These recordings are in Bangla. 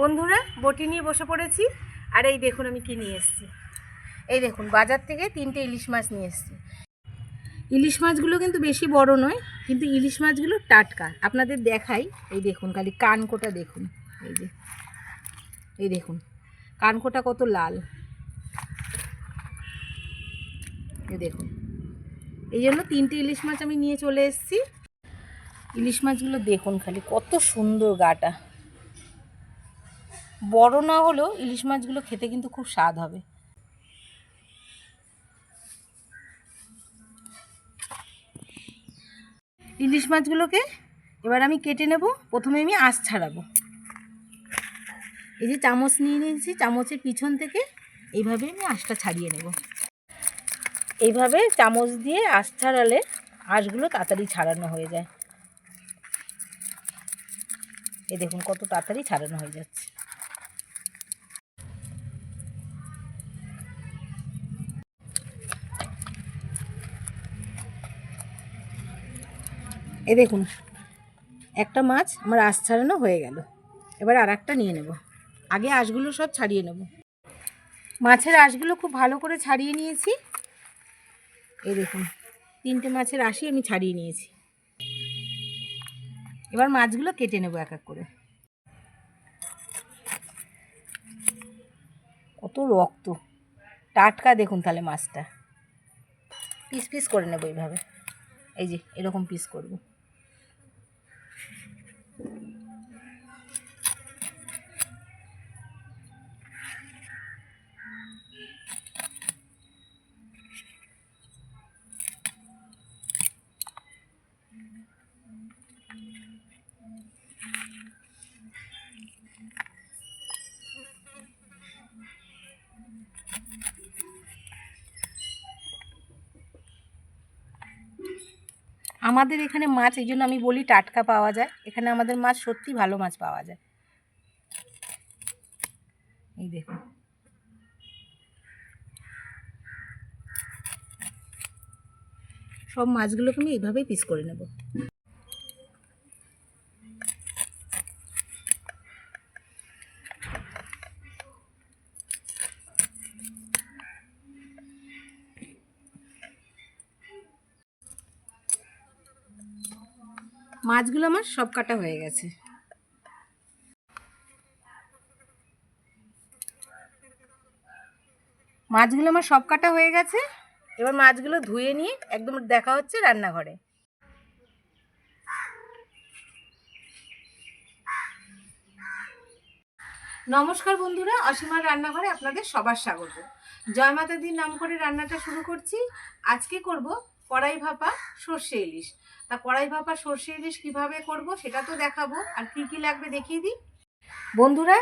বন্ধুরা বটি নিয়ে বসে পড়েছি। আর এই দেখুন আমি কি নিয়ে এসেছি। এই দেখুন বাজার থেকে 3টে ইলিশ মাছ নিয়ে এসেছি। ইলিশ মাছগুলো কিন্তু বেশি বড় নয়, কিন্তু ইলিশ মাছগুলো টাটকা। আপনাদের দেখাই, এই দেখুন খালি কানকোটা দেখুন। এই দেখুন কানকোটা কত লাল। এই দেখুন, এই জন্য 3টে ইলিশ মাছ আমি নিয়ে চলে এসেছি। ইলিশ মাছগুলো দেখুন খালি কত সুন্দর, গাটা বড় না হলেও ইলিশ মাছগুলো খেতে কিন্তু খুব স্বাদ হবে। ইলিশ মাছগুলোকে এবার আমি কেটে নেব। প্রথমে আমি আঁশ ছাড়াবো। এই যে চামচ নিয়ে নিয়েছি, চামচের পিছন থেকে এইভাবে আমি আঁশটা ছাড়িয়ে নেব। এইভাবে চামচ দিয়ে আঁশ ছাড়ালে আঁশগুলো তাড়াতাড়ি ছাড়ানো হয়ে যায়। এই দেখুন কত তাড়াতাড়ি ছাড়ানো হয়ে যাচ্ছে। এই দেখুন একটা মাছ আমার আঁশ ছাড়ানো হয়ে গেল। এবার আর একটা নিয়ে নেব। আগে আঁশগুলো সব ছাড়িয়ে নেব। মাছের আঁশগুলো খুব ভালো করে ছাড়িয়ে নিয়েছি। এই দেখুন 3টে মাছের আঁশই আমি ছাড়িয়ে নিয়েছি। এবার মাছগুলো কেটে নেব এক এক করে। কত রক্ত, টাটকা দেখুন। তাহলে মাছটা পিস পিস করে নেব এইভাবে। এই যে এরকম পিস করব। আমাদের এখানে মাছ, এই জন্য আমি বলি টাটকা পাওয়া যায়। এখানে আমাদের মাছ সত্যি ভালো মাছ পাওয়া যায়। এই দেখুন সব মাছগুলোকে আমি এইভাবেই পিস করে নেব। মাছগুলো আমার সব কাটা হয়ে গেছে। মাছগুলো আমার সব কাটা হয়ে গেছে। এবার মাছগুলো ধুয়ে নিয়ে একদম দেখা হচ্ছে রান্নাঘরে। নমস্কার বন্ধুরা, অসীমার রান্নাঘরে আপনাদের সবার স্বাগত। জয় মাতা দির নাম করে রান্নাটা শুরু করছি। আজকে করব কড়াই ভাপা সর্ষে ইলিশ। তা কড়াই ভাপা সর্ষে ইলিশ কীভাবে করব সেটা তো দেখাবো। আর কী কী লাগবে দেখিয়ে দিই। বন্ধুরা,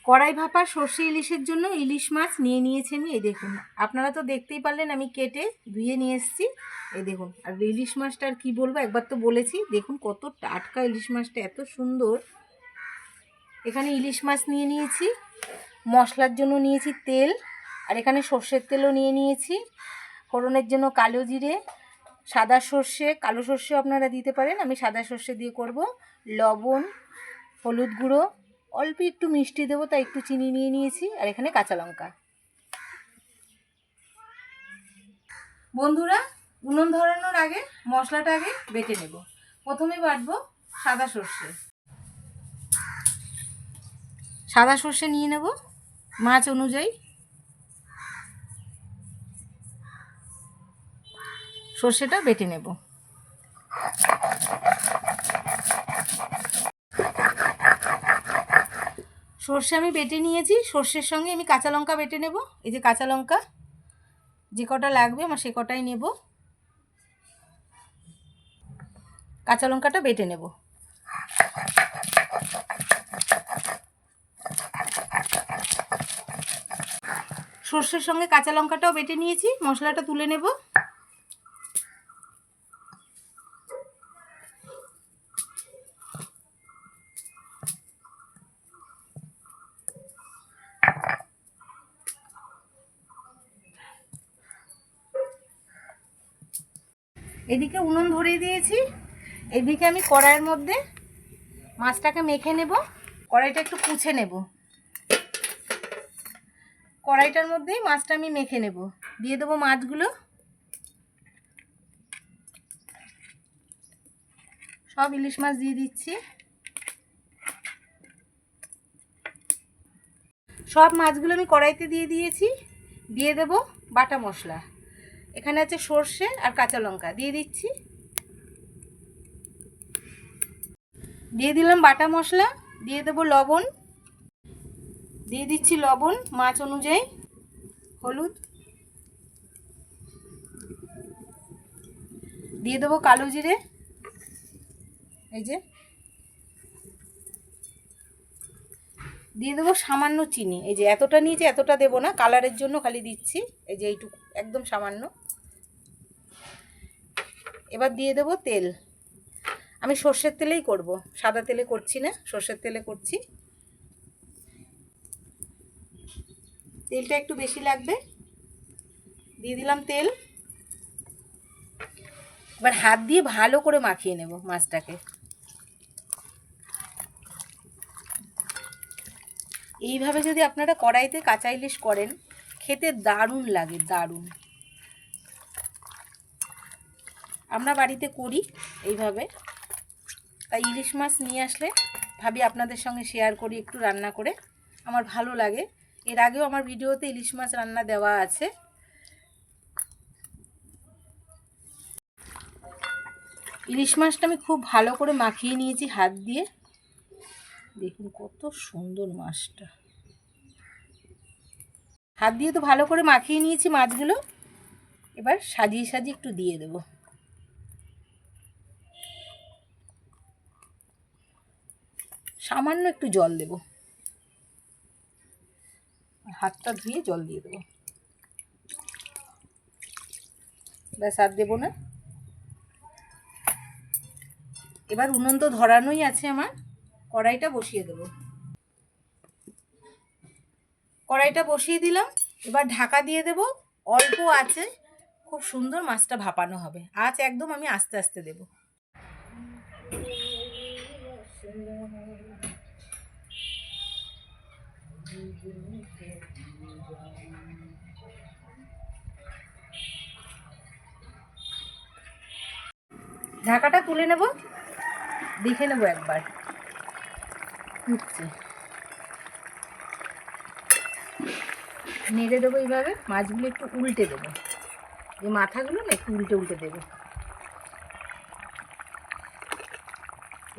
কড়াই ভাপা সর্ষে ইলিশের জন্য ইলিশ মাছ নিয়ে নিয়েছি আমি। এই দেখুন, আপনারা তো দেখতেই পারলেন আমি কেটে ধুয়ে নিয়ে এসেছি। এই দেখুন, আর ইলিশ মাছটা আর কী বলবো, একবার তো বলেছি। দেখুন কত টাটকা ইলিশ মাছটা, এত সুন্দর। এখানে ইলিশ মাছ নিয়ে নিয়েছি। মশলার জন্য নিয়েছি তেল, আর এখানে সর্ষের তেলও নিয়ে নিয়েছি। ফোড়নের জন্য কালো জিরে, সাদা সর্ষে, কালো সর্ষে আপনারা দিতে পারেন, আমি সাদা সর্ষে দিয়ে করব। লবণ, হলুদ গুঁড়ো, অল্প একটু মিষ্টি দেবো তাই একটু চিনি নিয়ে নিয়েছি। আর এখানে কাঁচা লঙ্কা। বন্ধুরা, উনুন ধরানোর আগে মশলাটা আগে বেটে নেব। প্রথমে বাটবো সাদা সর্ষে। সাদা সর্ষে নিয়ে নেব মাছ অনুযায়ী। সর্ষেটা বেটে নেব। সর্ষে আমি বেটে নিয়েছি। সর্ষের সঙ্গে আমি কাঁচা লঙ্কা বেটে নেব। এই যে কাঁচা লঙ্কা যে কটা লাগবে আমার সে কটাই নেব। কাঁচা লঙ্কাটা বেটে নেব। সর্ষের সঙ্গে কাঁচা লঙ্কাটাও বেটে নিয়েছি। মশলাটা তুলে নেব। এদিকে উনুন ধরিয়ে দিয়েছি। এদিকে আমি কড়াইয়ের মধ্যে মাছটাকে মেখে নেব। কড়াইটা একটু পুছে নেব। কড়াইটার মধ্যেই মাছটা আমি মেখে নেব। দিয়ে দেবো মাছগুলো, সব ইলিশ মাছ দিয়ে দিচ্ছি। সব মাছগুলো আমি কড়াইতে দিয়ে দিয়েছি। দিয়ে দেব বাটা মশলা। এখানে আছে সর্ষে আর কাঁচা লঙ্কা, দিয়ে দিচ্ছি। দিয়ে দিলাম বাটা মশলা, দিয়ে দেব লবণ, দিয়ে দিচ্ছি লবণ মাছ অনুযায়ী, হলুদ, দিয়ে দেবো কালো জিরে, এই যে, দিয়ে দেবো সামান্য চিনি। এই যে এতটা নিয়েছি, এতটা দেবো না, কালারের জন্য খালি দিচ্ছি। এই যে এইটুকু, একদম সামান্য। এবার দিয়ে দেবো তেল। আমি সর্ষের তেলেই করব, সাদা তেলে করছি না, সর্ষের তেলে করছি। তেলটা একটু বেশি লাগবে। দিয়ে দিলাম তেল। এবার হাত দিয়ে ভালো করে মাখিয়ে নেব মাছটাকে। এইভাবে যদি আপনারা কড়াইতে কাঁচা ইলিশ করেন, খেতে দারুণ লাগে, দারুণ। আমরা বাড়িতে করি এইভাবে। তাই ইলিশ মাছ নিয়ে আসলে ভাবি আপনাদের সঙ্গে শেয়ার করি একটু রান্না করে, আমার ভালো লাগে। এর আগেও আমার ভিডিওতে ইলিশ মাছ রান্না দেওয়া আছে। ইলিশ মাছটা আমি খুব ভালো করে মাখিয়ে নিয়েছি হাত দিয়ে। দেখুন কত সুন্দর মাছটা। হাত দিয়ে তো ভালো করে মাখিয়ে নিয়েছি মাছগুলো। এবার সাজিয়ে সাজিয়ে একটু দিয়ে দেব। সামান্য একটু জল দেব, হাতটা ধুয়ে জল দিয়ে দেবো। ব্যাস, আর দেবো না। এবার উনুন তো ধরানোই আছে আমার, কড়াইটা বসিয়ে দেব। কড়াইটা বসিয়ে দিলাম। এবার ঢাকা দিয়ে দেব। অল্প আছে, খুব সুন্দর মাছটা ভাপানো হবে। আঁচ একদম আমি আস্তে আস্তে দেব। ঢাকাটা তুলে নেব, দেখে নেব একবার উঠছে। নেড়ে দেবো এইভাবে, মাছগুলো একটু উল্টে দেবো, যে মাথাগুলো না একটু উল্টে উল্টে দেবো।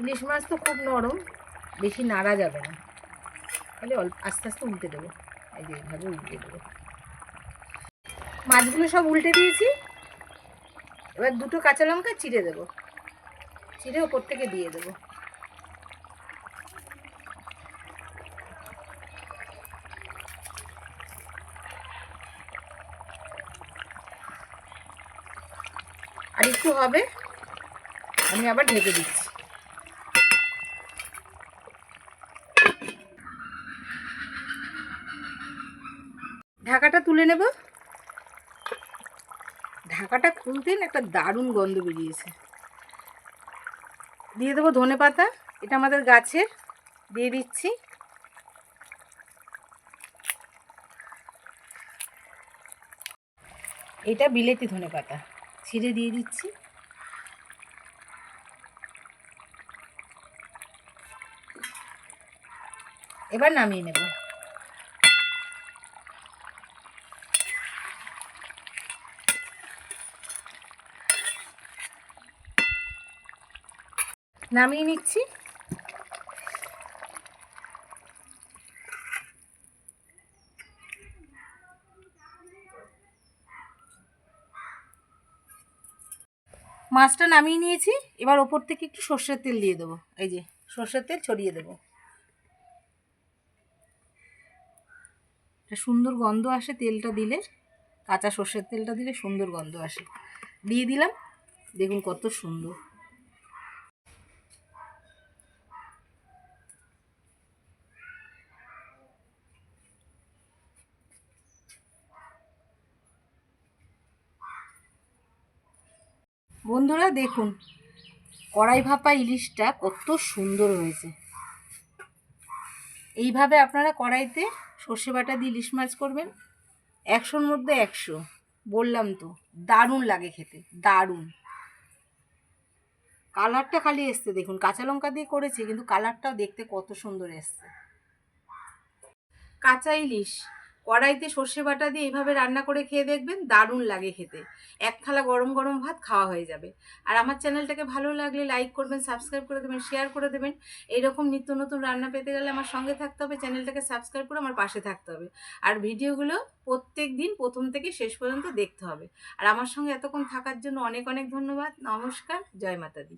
ইলিশ মাছ তো খুব নরম, বেশি নাড়া যাবে না, তাহলে অল্প আস্তে আস্তে উল্টে দেবো। এই যে এইভাবে উল্টে দেবো। মাছগুলো সব উল্টে দিয়েছি। এবার দুটো কাঁচা লঙ্কা চিড়ে দেবো, চিড়ে ওপর থেকে দিয়ে দেবো। আর একটু হবে, আমি আবার ঢেকে দিচ্ছি। ঢাকাটা তুলে নেব। ঢাকাটা খুলতেন একটা দারুণ গন্ধ বেরিয়েছে। দিয়ে দেবো ধনেপাতা, এটা আমাদের গাছের, দিয়ে দিচ্ছি। এটা বিলেতি ধনেপাতা, ছিঁড়ে দিয়ে দিচ্ছি। এবার নামিয়ে নেব। নামিয়ে নিচ্ছি। মাছটা নামিয়ে নিয়েছি। এবার ওপর থেকে একটু সর্ষের তেল দিয়ে দেবো। এই যে সর্ষের তেল ছড়িয়ে দেবো। একটা সুন্দর গন্ধ আসে তেলটা দিলে, কাঁচা সর্ষের তেলটা দিলে সুন্দর গন্ধ আসে। দিয়ে দিলাম, দেখুন কত সুন্দর। বন্ধুরা দেখুন কড়াই ভাপা ইলিশটা কত সুন্দর হয়েছে। এইভাবে আপনারা কড়াইতে সর্ষে বাটা দিয়ে ইলিশ মাছ করবেন, 100-র মধ্যে 100, বললাম তো দারুণ লাগে খেতে, দারুণ। কালারটা খালি এসছে দেখুন, কাঁচা লঙ্কা দিয়ে করেছি কিন্তু কালারটাও দেখতে কত সুন্দর এসছে। কাঁচা ইলিশ কড়াইতে সর্ষে বাটা দিয়ে এইভাবে রান্না করে খেয়ে দেখবেন, দারুণ লাগে খেতে। এক থালা গরম গরম ভাত খাওয়া হয়ে যাবে। আর আমার চ্যানেলটাকে ভালো লাগলে লাইক করবেন, সাবস্ক্রাইব করে দেবেন, শেয়ার করে দেবেন। এইরকম নিত্য নতুন রান্না পেতে গেলে আমার সঙ্গে থাকতে হবে, চ্যানেলটাকে সাবস্ক্রাইব করে আমার পাশে থাকতে হবে। আর ভিডিওগুলো প্রত্যেক দিন প্রথম থেকে শেষ পর্যন্ত দেখতে হবে। আর আমার সঙ্গে এতক্ষণ থাকার জন্য অনেক অনেক ধন্যবাদ। নমস্কার, জয় মাতা দি।